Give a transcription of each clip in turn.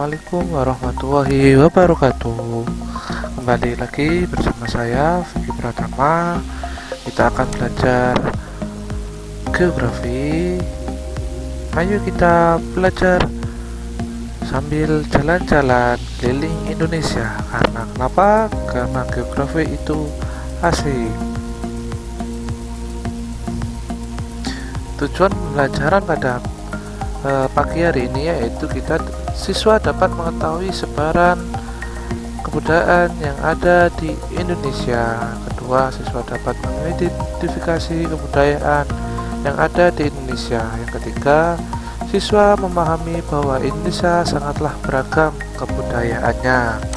Assalamualaikum warahmatullahi wabarakatuh. Kembali lagi bersama saya Vicky Pratama. Kita akan belajar geografi. Ayo kita belajar sambil jalan-jalan keliling Indonesia. Karena kenapa? Karena geografi itu asik. Tujuan pembelajaran pada pagi hari ini yaitu siswa dapat mengetahui sebaran kebudayaan yang ada di Indonesia. Kedua, siswa dapat mengidentifikasi kebudayaan yang ada di Indonesia. Yang ketiga, siswa memahami bahwa Indonesia sangatlah beragam kebudayaannya.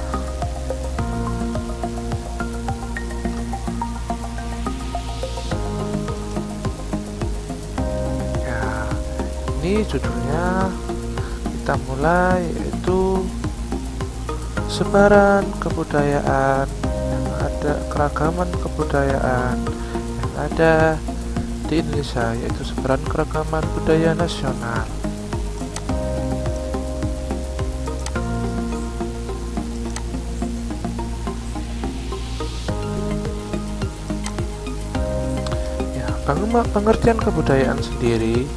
Ini judulnya, kita mulai, yaitu sebaran kebudayaan yang ada, keragaman kebudayaan yang ada di Indonesia, yaitu sebaran keragaman budaya nasional. Ya, pengertian kebudayaan sendiri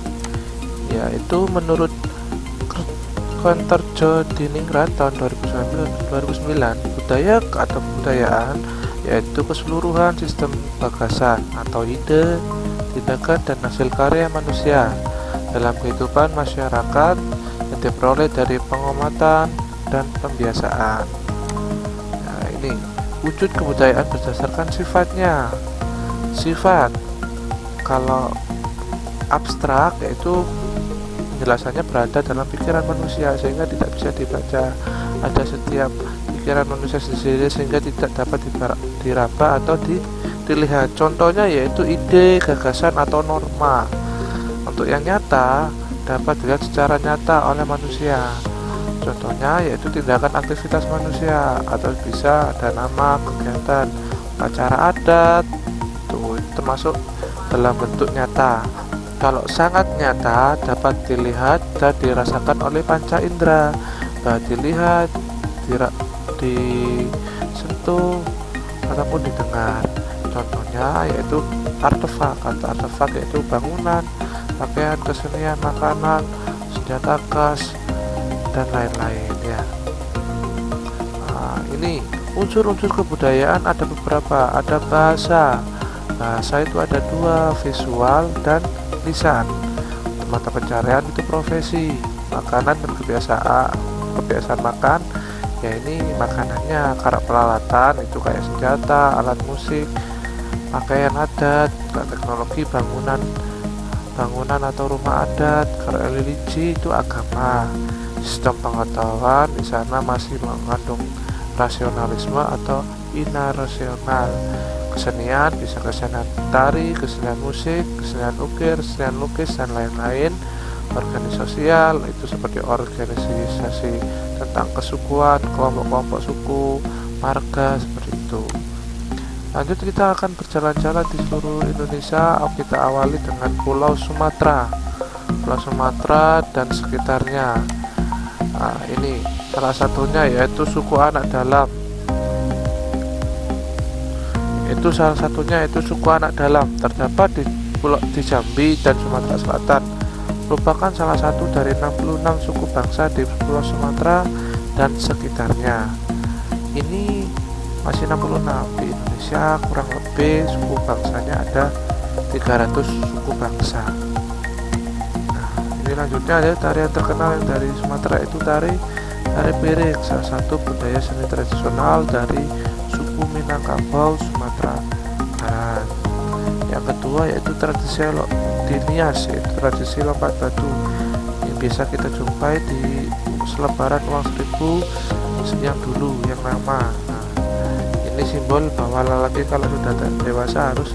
yaitu menurut Konterjo Diningrat tahun 2009, budaya atau kebudayaan yaitu keseluruhan sistem gagasan atau ide, tindakan dan hasil karya manusia dalam kehidupan masyarakat yang diperoleh dari pengamatan dan pembiasaan. Nah, ini wujud kebudayaan berdasarkan sifatnya. Sifat kalau abstrak yaitu penjelasannya berada dalam pikiran manusia sehingga tidak bisa dibaca. Ada setiap pikiran manusia sendiri sehingga tidak dapat diraba atau dilihat. Contohnya yaitu ide, gagasan atau norma. Untuk yang nyata dapat dilihat secara nyata oleh manusia. Contohnya yaitu tindakan aktivitas manusia atau bisa ada nama, kegiatan, acara adat, itu termasuk dalam bentuk nyata. Kalau sangat nyata dapat dilihat dan dirasakan oleh panca indera, dilihat, disentuh ataupun didengar. Contohnya yaitu artefak. Atau artefak yaitu bangunan, pakaian, kesenian, makanan, senjata khas dan lain-lain ya. Nah, ini unsur-unsur kebudayaan ada beberapa. Ada bahasa. Bahasa itu ada dua, visual dan lisan. Mata pencarian itu profesi. Makanan dan kebiasaan makan ya, ini makanannya. Karak peralatan itu kayak senjata, alat musik, pakaian adat, teknologi bangunan atau rumah adat. Kalau religi itu agama. Sistem pengetahuan di sana masih mengandung rasionalisme atau inarasional. Kesenian bisa kesenian tari, kesenian musik, kesenian ukir, kesenian lukis dan lain-lain. Organisasi sosial itu seperti organisasi tentang kesukuan, kelompok-kelompok suku, marga, seperti itu. Lanjut, kita akan berjalan-jalan di seluruh Indonesia. Kita awali dengan Pulau Sumatera dan sekitarnya. Nah, ini salah satunya yaitu suku anak dalam. Suku anak dalam terdapat di Jambi dan Sumatera Selatan. Merupakan salah satu dari 66 suku bangsa di Pulau Sumatera dan sekitarnya. Ini masih 66. Di Indonesia kurang lebih suku bangsanya ada 300 suku bangsa. Nah, ini lanjutnya ada tarian terkenal yang dari Sumatera itu tari piring, salah satu budaya seni tradisional dari suku Minangkabau, Sumatera Barat. Yang kedua yaitu tradisi Dinias, yaitu tradisi lompat batu yang biasa kita jumpai di selebaran uang 1000 yang dulu, yang lama. Nah, ini simbol bahwa lelaki kalau sudah dewasa harus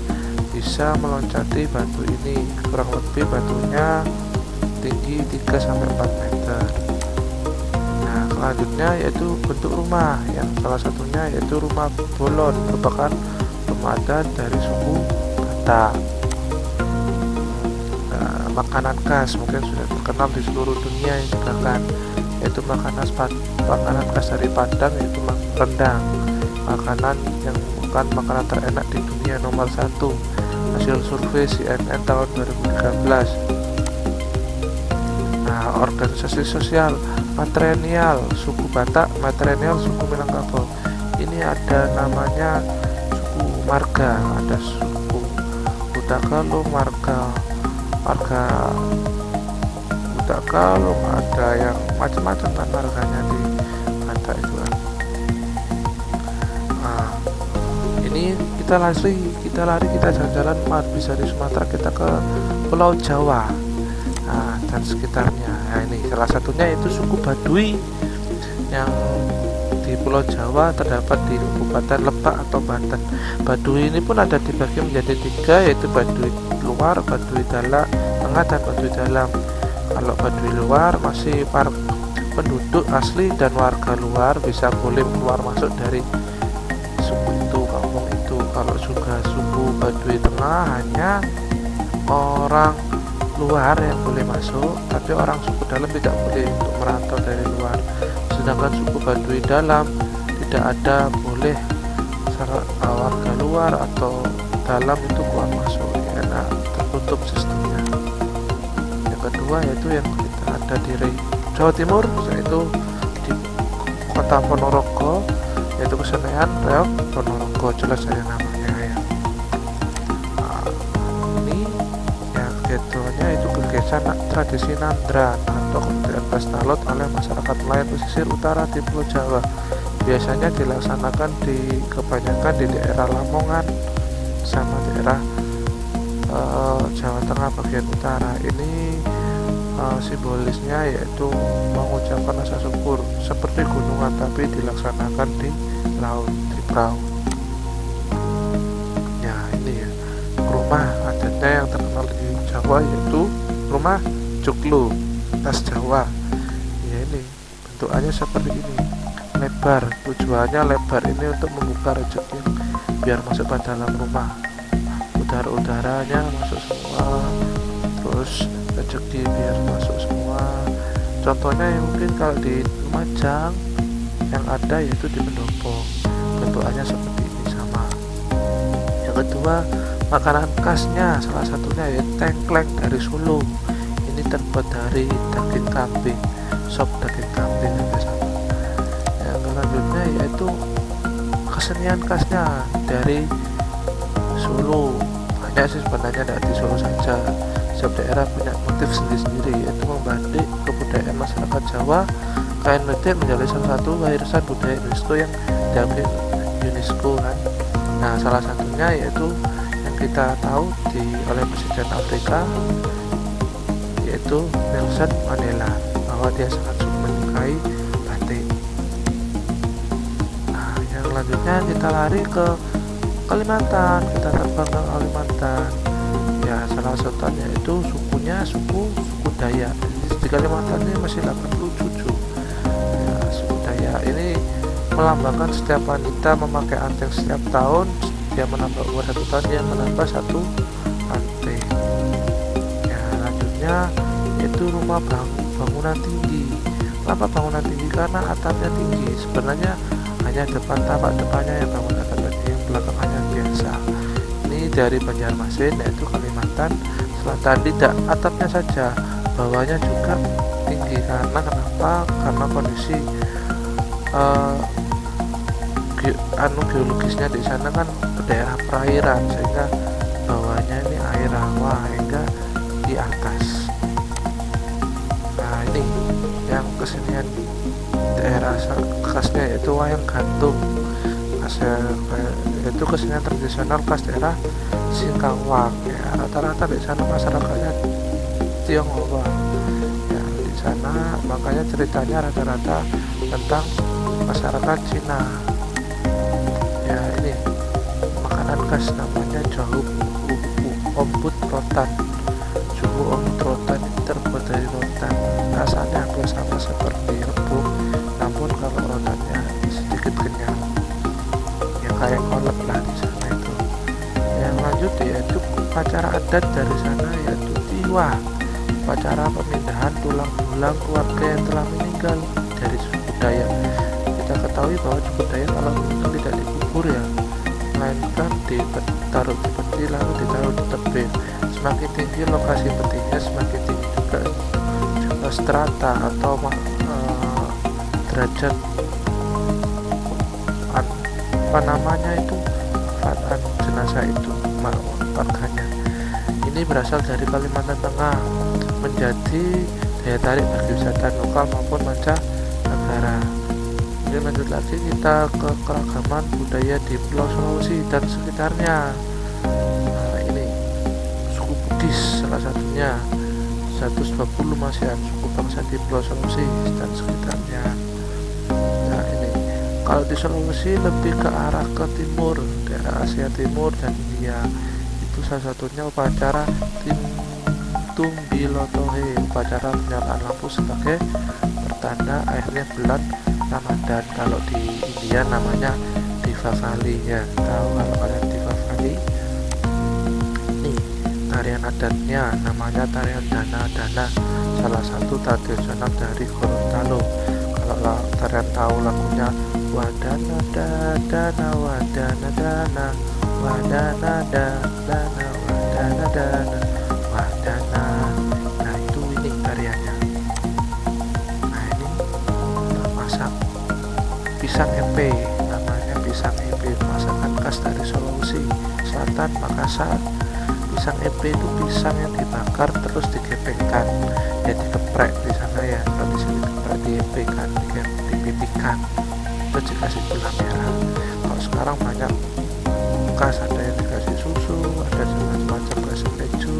bisa meloncati batu ini. Kurang lebih batunya tinggi 3-4 meter. Nah, selanjutnya yaitu bentuk rumah, yang salah satunya yaitu rumah bolon, merupakan rumah adat dari suku Batak. Makanan khas mungkin sudah terkenal di seluruh dunia yang digunakan yaitu makanan khas dari Padang, yaitu rendang, makanan yang bukan makanan terenak di dunia nomor 1 hasil survei CNN tahun 2013. Nah, organisasi sosial matrilineal suku Batak, matrilineal suku Minangkabau. Ini ada namanya suku marga, ada suku Utagalung, marga Utagalung, ada yang macam-macam kan marganya di Batak itu kan. Nah, ini kita lari kita jalan-jalan bisa di Sumatera, kita ke Pulau Jawa dan sekitarnya. Nah, ini salah satunya itu suku Baduy yang di Pulau Jawa terdapat di Kabupaten Lebak atau Banten. Baduy ini pun ada dibagi menjadi 3, yaitu Baduy luar, Baduy dalam tengah, dan Baduy dalam. Kalau Baduy luar masih penduduk asli dan warga luar bisa boleh keluar masuk dari suku itu, kampung itu. Kalau juga suku Baduy tengah hanya orang luar yang boleh masuk, tapi orang suku dalam tidak boleh untuk merantau dari luar. Sedangkan suku Baduy dalam tidak ada boleh warga luar atau dalam itu keluar masuk, karena tertutup sistemnya. Yang kedua yaitu yang kita ada di Jawa Timur, yaitu di kota Ponorogo, yaitu kesenian reok Ponorogo, jelas saya namanya ya. Ini yang keduanya itu kegiatan tradisi Nandran atau kebudayaan Pastalot oleh masyarakat nelayan pesisir utara di Pulau Jawa. Biasanya dilaksanakan kebanyakan di daerah Lamongan sama daerah Jawa Tengah bagian utara. Ini simbolisnya yaitu mengucapkan rasa syukur seperti gunungan, tapi dilaksanakan di laut, di perahu. Ya, ini ya rumah adatnya yang terkenal di Jawa yaitu rumah Joglo khas Jawa. Ya, ini bentukannya seperti ini, lebar. Tujuannya lebar ini untuk membuka rezeki biar masuk ke dalam rumah, udara-udaranya masuk semua, terus rezeki biar masuk semua. Contohnya yang mungkin kalau di Lumajang yang ada yaitu di Pendopo, bentukannya seperti ini sama. Yang kedua, makanan khasnya salah satunya yaitu tengkleng dari Solo. Ini terbuat dari daging kambing, sop daging kambing sama. Yang selanjutnya yaitu kesenian khasnya dari Solo. Banyak sih sebenarnya, tidak di Solo saja, setiap daerah punya motif sendiri-sendiri, yaitu membatik kebudayaan masyarakat Jawa. Kain batik menjadi salah satu warisan budaya UNESCO yang diakui UNESCO kan. Nah, salah satunya yaitu yang kita tahu oleh Presiden Afrika, yaitu Nelson Mandela, bahwa dia sangat menyukai batik. Nah, yang selanjutnya kita lari ke Kalimantan, kita terbang ke Kalimantan. Ya, salah satunya itu sukunya suku Dayak. Di Kalimantan ini masih 87. Ya, suku Dayak ini melambangkan setiap wanita memakai anting setiap tahun. Dia menambah umur 1 tahun, dia menambah 1 anting. Ya, selanjutnya yaitu rumah bangunan tinggi. Kenapa bangunan tinggi? Karena atapnya tinggi. Sebenarnya hanya depan, tapak depannya yang bangun atap tinggi, yang belakangnya biasa. Ini dari Banjarmasin, yaitu Kalimantan Selatan. Tidak atapnya saja, bawahnya juga tinggi. Karena kenapa? Karena kondisi geologisnya di sana kan daerah perairan, sehingga bawahnya ini air rawa hingga di atas. Nah, ini yang kesenian daerah khasnya yaitu wayang gantung. Itu kesenian tradisional khas daerah Singkawang. Ya, rata-rata di sana masyarakatnya Tionghoa. Ya, di sana makanya ceritanya rata-rata tentang masyarakat Cina. Ya, ini makanan khas namanya jahu ombut rotan. Jahu ombut rotan ini terbuat dari rotan. Rasanya hampir sama seperti rebung, namun kalau rotannya sedikit kenyal, ya kayak kolak lah di sana itu. Yang lanjut yaitu upacara adat dari sana yaitu Tiwah, upacara pemindahan tulang mengulang keluarga yang telah meninggal. Dari suku Dayak kita ketahui bahwa suku Dayak kalau meninggal tidak dikubur ya, melainkan ditaruh di peti lalu ditaruh di tebing. Semakin tinggi lokasi petinya, semakin tinggi juga strata atau derajat apa namanya itu wafatan jenazah itu warganya. Ini berasal dari Kalimantan Tengah, menjadi daya tarik bagi wisata lokal maupun mancanegara. Kemudian lanjut lagi kita ke keragaman budaya di Pulau Sulawesi dan sekitarnya. Nah, ini suku Bugis salah satunya, 120 masihan suku bangsa di Pulau Sulawesi dan sekitarnya. Nah, ini kalau di Sulawesi lebih ke arah ke timur, daerah Asia Timur dan India. Itu salah satunya upacara Tumbilotohe, upacara penyalaan lampu sebagai pertanda akhirnya bulan Ramadan. Kalau di India namanya Diwali ya, tahu kalau kalian Diwali. Nih tarian adatnya namanya tarian dana-dana, salah satu tradisional dari Gorontalo. Kalau kalian tahu lagunya wadana dana wadana dana wadana dana wadana dana wadana, nah itu ini tariannya. Nah ini masak pisang empe, namanya pisang empe, masakan khas dari Sulawesi Selatan, Makassar. Pisang empe itu pisang yang dibakar terus digepengkan, ya dikeprek di sana ya, kalau di sini dikeprek, diempekan, dipipihkan, terus dikasih gula merah. Kalau sekarang banyak bekas, ada yang dikasih susu, ada semacam kasih keju.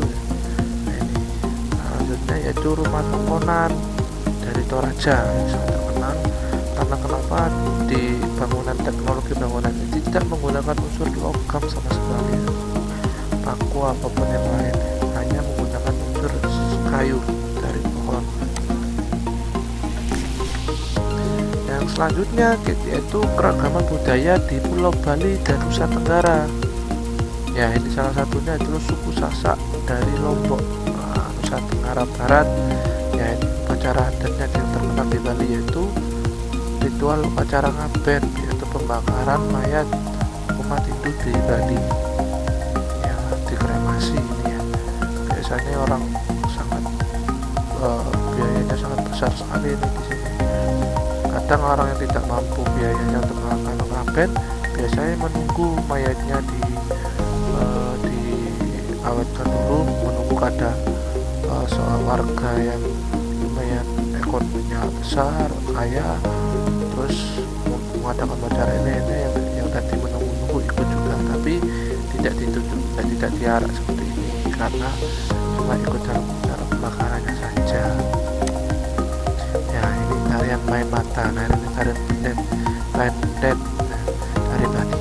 Nah ini selanjutnya yaitu rumah tongkonan dari Toraja yang sangat terkenal. Karena kenapa di teknologi bangunan ini tidak menggunakan unsur logam sama sekali, paku apapun yang lain, hanya menggunakan unsur kayu dari pohon. Yang selanjutnya yaitu keragaman budaya di Pulau Bali dan Nusa Tenggara. Ya ini salah satunya itu suku Sasak dari Lombok, Nusa Tenggara Barat. Ya ini upacara adatnya yang terkenal di Bali yaitu ritual upacara ngaben, yaitu pembakaran mayat umat Hindu di Bali. Ya dikremasi ini ya. Biasanya orang sangat biayanya sangat besar sekali ini di sini. Kadang orang yang tidak mampu biayanya untuk melakukan ngaben biasanya menunggu mayatnya diawetkan dulu, menunggu ada seorang warga yang lumayan ekonominya besar, kaya, terus mengadakan upacara ini yang tadi menunggu ikut juga, tapi tidak ditutup dan tidak diarak seperti ini karena cuma ikut dalam cara pembakarannya saja. Ya ini tarian main mata, nah ini tarian pendet dari Bali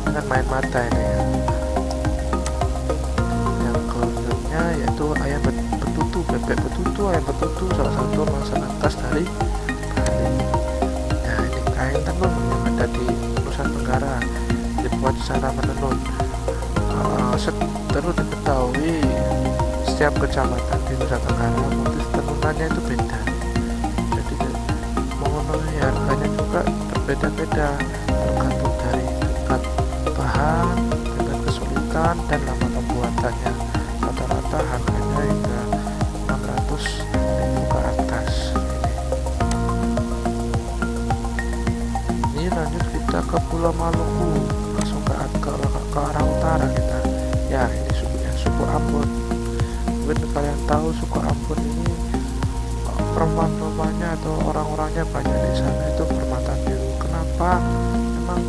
dengan main mata ini ya. Yang kemudiannya yaitu ayam betutu, bebek betutu, ayam betutu, salah satu masakan khas dari Bali. Nah ini kain tenun yang ada di Nusa Tenggara dibuat secara menenun. Terus diketahui setiap kecamatan di Nusa Tenggara motif tenunannya itu beda, jadi mengenai harganya juga berbeda-beda tergantung dari tingkat bahan, tingkat kesulitan dan lama pembuatannya. Rata-rata harganya hingga 600.000 ke atas. Ini lanjut kita ke Pulau Maluku, langsung ke arah utara kita. Ya ini suku Ambon. Mungkin kalian tahu suku Ambon ini perempuan-perempuannya atau orang-orangnya banyak di sana itu bermata biru. Kenapa? Memang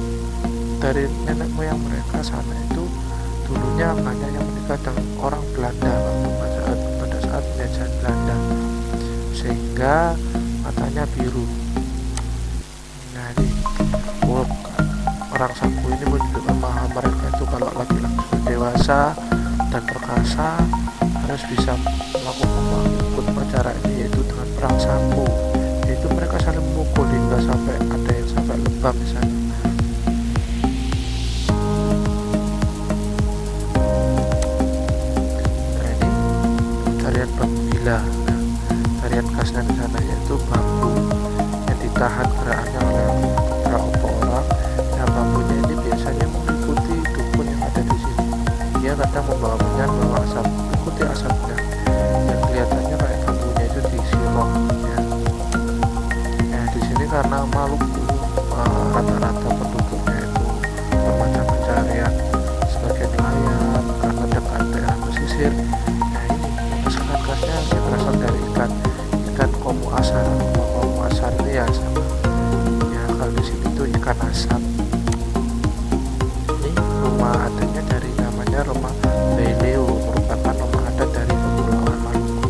dari nenek moyang mereka sana itu dulunya banyak yang menikah dengan orang Belanda pada saat penjajahan Belanda, sehingga matanya biru. Nah ini orang Saku ini menunjukkan bahwa mereka itu kalau laki-laki sudah dewasa dan perkasa harus bisa melakukan upacara ini, yaitu dengan perang sapu, yaitu mereka saling memukul hingga sampai ada yang sampai lebam misalnya. Nah ini tarian bambu gila. Nah, tarian lihat khasnya di sana, yaitu bambu yang ditahan gerakannya oleh beberapa orang. Nah, bambunya ini biasanya mengikuti dukun yang ada di sini. Dia kadang membawa minyak, membawa asap, ikuti asapnya yang kelihatannya kayak bambunya itu disirok ya. Nah, di sini karena Maluku rata-rata penduduknya itu bermacam pencarian, sebagian nelayan karena dekat daerah pesisir. Nah, ini masakan khasnya yang berasal dari ikan komu asar. Komu asar ini ya sama ya, kalau di sini tuh ikan asap. Ini rumah adatnya dari namanya rumah Beleo, merupakan rumah adat dari Kepulauan Maluku.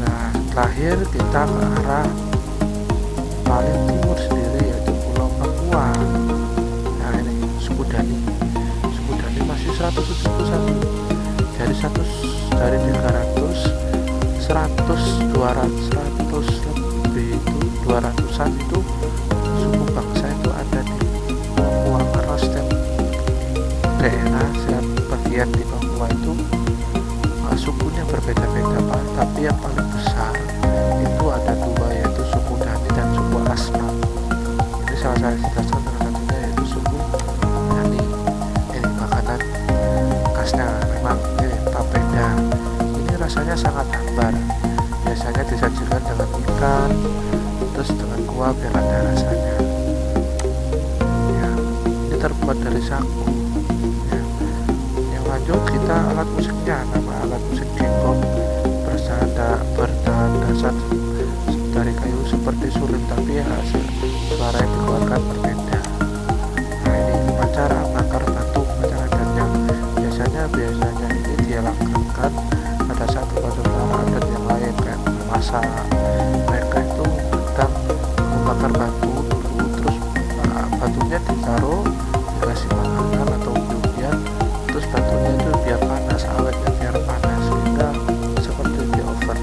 Nah, terakhir kita ke arah paling timur sendiri, yaitu Pulau Papua. Nah, ini suku Dani masih 171 dari 300, 100 lebih, itu 200-an itu suku bangsa itu ada di Papua, karena setiap daerah, setiap bagian di Papua itu sukunya berbeda-beda Pak, tapi yang paling besar itu ada dua, yaitu suku Dani dan suku Asmat. Ini salah satunya yaitu suku Dani. Ini makanan khasnya memang ini papeda. Ini rasanya sangat hambar, biasanya disajikan dengan ikan terus dengan kuah biar ada rasanya ya. Ini terbuat dari sagu ya. Yang lanjut kita alat musiknya, nama alat musik jengkok berbahan dasar dari kayu seperti suling, tapi hasil suara yang dikeluarkan berbeda. Nah, ini upacara bakar batu, upacara adat yang biasanya ini dilakukan pada saat upacara adat yang lain kayak memasak. Mereka itu sedang membakar batu dulu, terus batunya ditaruh, dikasih makanan atau ujian, terus batunya itu biar panas, awetnya biar panas sehingga seperti di oven.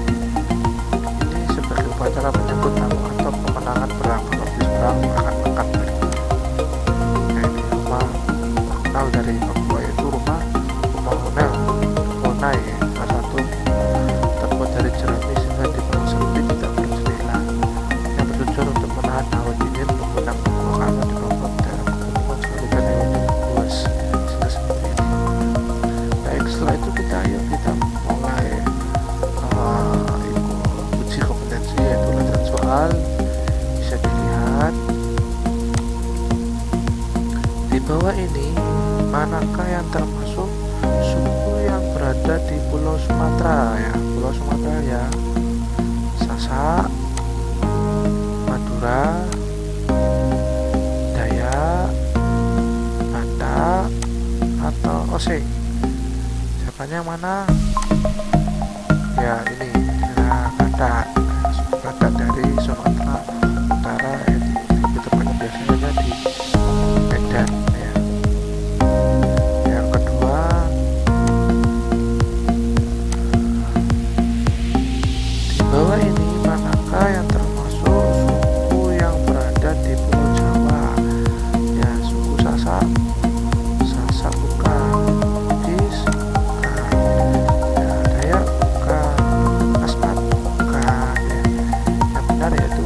Ini sebagai upacara menyambut tamu atau pemenangan perang. Kalau habis perang makan mereka. Nah, ini rumah terkenal dari Papua itu rumah Honai, salah satu terbuat dari jerami sehingga dibangun sempit, tidak berjendela, yang bertujuan untuk menahan hawa dingin, mengundang makanan di bawah dalam pegunungan sekaligus hewan yang luas sehingga seperti ini. Baik, setelah itu kita mulai uji kompetensi, yaitu latihan soal. Bisa dilihat di bawah ini, manakah yang termasuk suku yang berada di Pulau Sumatera ya. Pulau Sumatera ya, Sasak, Madura, Dayak, Batak, atau Osing. Jawabannya yang mana? Ya, ini Batak. Batak dari Sumatera Utara, itu tepatnya biasanya di Medan ya. Yang kedua, di bawah ini manakah yang termasuk suku yang berada di Pulau Jawa? Ya, suku Sasak bukan, Bugis bukan, ya, Dayak bukan, Asmat bukan ya. Yang benar yaitu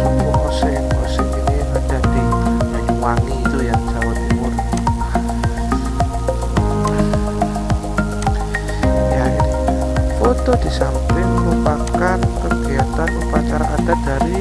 suku Osing. Ini yang ada di Banyuwangi itu ya, Jawa Timur. Ya, ini foto di samping merupakan kegiatan upacara adat dari